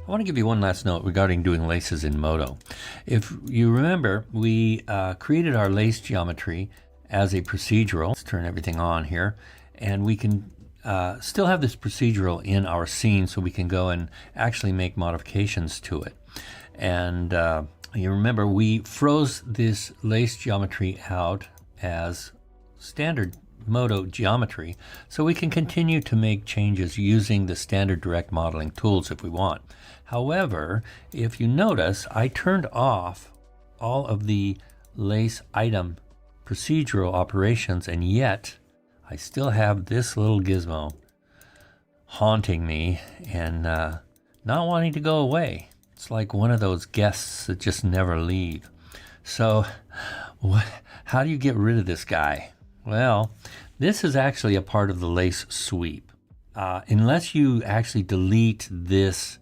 I want to give you one last note regarding doing laces in Modo. If you remember, we created our lace geometry as a procedural. Let's turn everything on here, and we can still have this procedural in our scene, so we can go and actually make modifications to it. And you remember, we froze this lace geometry out as standard Modo geometry, so we can continue to make changes using the standard direct modeling tools if we want. However, if you notice, I turned off all of the lace item procedural operations, and yet I still have this little gizmo haunting me and not wanting to go away. It's like one of those guests that just never leave. So how do you get rid of this guy? Well, this is actually a part of the lace sweep. Unless you actually delete this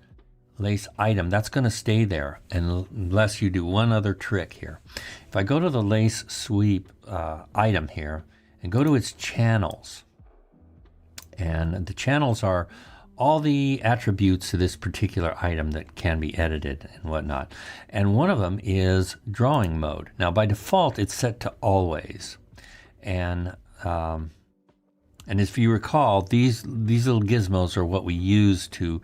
lace item, that's going to stay there unless you do one other trick here. If I go to the lace sweep item here and go to its channels, and the channels are all the attributes to this particular item that can be edited and whatnot. And one of them is drawing mode. Now by default it's set to always. And if you recall, these little gizmos are what we use to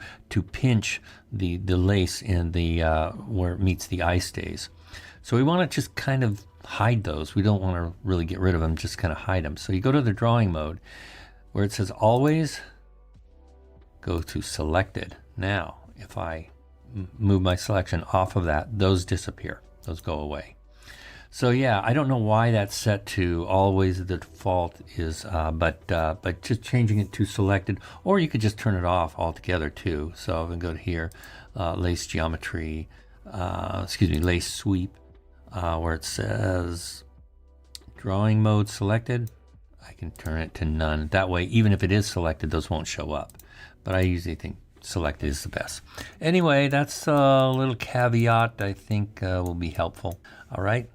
pinch the lace in the where it meets the eye stays. So we want to just kind of hide those. We don't want to really get rid of them, just kind of hide them. So you go to the drawing mode where it says always, go to selected. Now if I move my selection off of that, those disappear, those go away. So yeah, I don't know why that's set to always. The default is, but just changing it to selected, or you could just turn it off altogether too. So I'm gonna go to here, lace geometry, lace sweep, where it says drawing mode selected. I can turn it to none. That way, even if it is selected, those won't show up. But I usually think selected is the best. Anyway, that's a little caveat I think will be helpful. All right.